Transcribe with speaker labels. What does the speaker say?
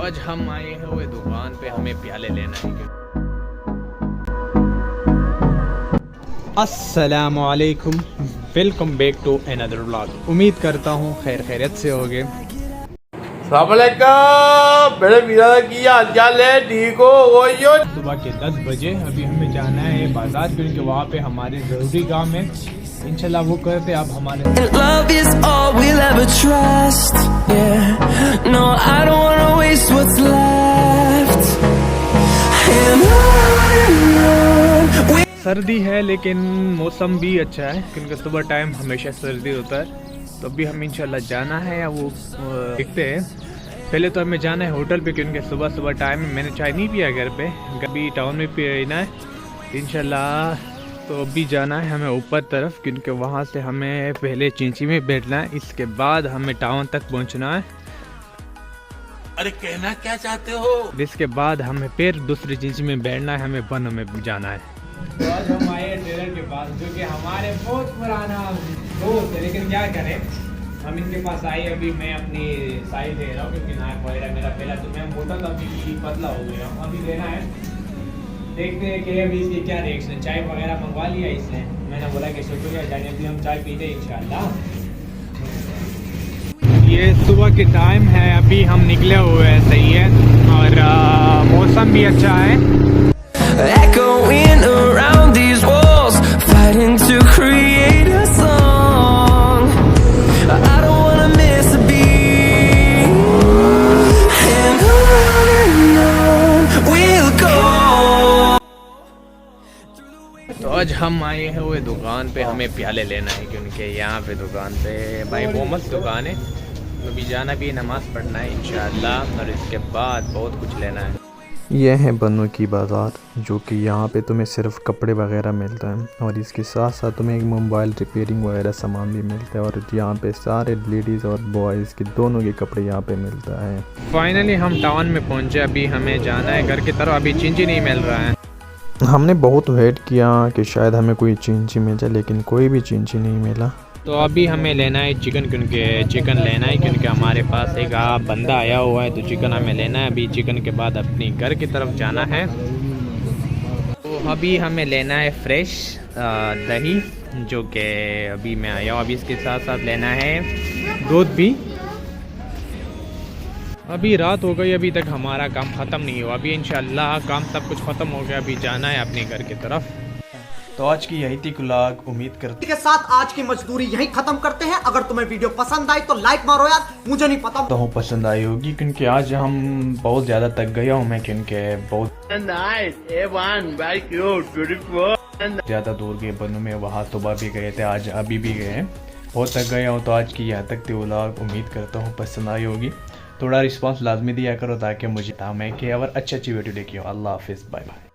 Speaker 1: आज हम आए हुए दुकान पे, हमें प्याले लेना है। अस्सलामु अलैकुम, welcome back to another vlog. उम्मीद करता हूँ खैर खैरियत से होगे।
Speaker 2: मेरे मीरा की हाल है, ठीक हो?
Speaker 1: सुबह के 10 बजे अभी हमें जाना है बाजार, क्योंकि वहाँ पे हमारे ज़रूरी काम है। इंशाल्लाह वो करते अब हमारे
Speaker 3: Love is all we'll ever trust. Yeah, no, I don't wanna waste what's left. And on
Speaker 1: सर्दी है लेकिन मौसम भी अच्छा है, क्योंकि सुबह टाइम हमेशा सर्दी होता है। तो अभी हम इंशाल्लाह जाना है या वो देखते हैं। पहले तो हमें जाना है होटल पे, क्योंकि सुबह सुबह टाइम में मैंने चाय नहीं पिया घर पे, कभी टाउन में पीना है इंशाल्लाह। तो अभी जाना है हमें ऊपर तरफ, क्योंकि वहाँ से हमें पहले चिंची में बैठना है, इसके बाद हमें टाउन तक पहुँचना है।
Speaker 2: अरे कहना क्या चाहते हो?
Speaker 1: इसके बाद हमें फिर दूसरी चिंची में बैठना है, हमें बनो में जाना है। तो आज हम आए हैं टेलर के पास, जो कि हमारे बहुत पुराना दोस्त है, लेकिन क्या करें, हम इनके पास आए। अभी मैं अपनी साइज दे रहा हूँ, क्योंकि नाक वगैरह मेरा पहला तो मैं मोटा था, अभी पतला हो गया हूँ। अभी देना है, देखते हैं कि अभी इसकी क्या रिएक्शन। चाय वगैरह मंगवा लिया इसने, मैंने बोला कि शुक्रिया जाने, अभी हम चाय पीते हैं इंशाल्लाह। ये सुबह के टाइम है, अभी हम निकले हुए हैं, सही है, और मौसम भी अच्छा है।
Speaker 3: echoing around these walls, fighting to create a song. I don't wanna miss a beat. And on we'll go.
Speaker 1: तो आज हम आए हुए दुकान पे, हमें प्याले लेना है, क्योंकि यहाँ पे दुकान पे भाई बहुत मस्त दुकान है। अभी जाना भी है, नमाज़ पढ़ना है इंशाल्लाह, और इसके बाद बहुत कुछ लेना है।
Speaker 4: यह है बनो की बाज़ार, जो कि यहाँ पे तुम्हें सिर्फ कपड़े वगैरह मिलता है, और इसके साथ साथ तुम्हें एक मोबाइल रिपेयरिंग वगैरह सामान भी मिलता है। और यहाँ पे सारे लेडीज़ और बॉयज़ के दोनों के कपड़े यहाँ पे मिलता है।
Speaker 1: फाइनली हम टाउन में पहुँचे, अभी हमें जाना है घर की तरफ। अभी चिंची नहीं मिल रहा है।
Speaker 4: हमने बहुत वेट किया कि शायद हमें कोई चिंची मिल जाए, लेकिन कोई भी चिंची नहीं मिला।
Speaker 1: तो अभी हमें लेना है चिकन, क्योंकि चिकन लेना है, क्योंकि हमारे पास एक बंदा आया हुआ है, तो चिकन हमें लेना है। अभी चिकन के बाद अपनी घर की तरफ जाना है। तो अभी हमें लेना है फ्रेश दही, जो कि अभी मैं आया हूँ। अभी इसके साथ साथ लेना है दूध भी। अभी रात हो गई, अभी तक हमारा काम ख़त्म नहीं हुआ। अभी इंशाल्लाह काम सब कुछ ख़त्म हो गया, अभी जाना है अपने घर की तरफ।
Speaker 4: तो आज की यही थी व्लॉग, उम्मीद करते
Speaker 5: के साथ आज की मजदूरी यही खत्म करते हैं। अगर तुम्हें वीडियो पसंद आई तो लाइक मारो यार, मुझे नहीं पता
Speaker 4: तो पसंद आई होगी, क्योंकि आज हम बहुत ज़्यादा थक गया हूँ मैं, क्योंकि बहुत ज़्यादा दूर गए बनो में। वहाँ सुबह भी गए थे, आज अभी भी गए हैं, बहुत थक गया हूँ। तो आज की यहाँ तक थी व्लॉग, उम्मीद करता हूँ पसंद आई होगी। थोड़ा रिस्पांस लाजमी दिया करो, ताकि मुझे था मैं कि और अच्छी वीडियो देखी हो। अल्लाह हाफिज़, बाय बाय।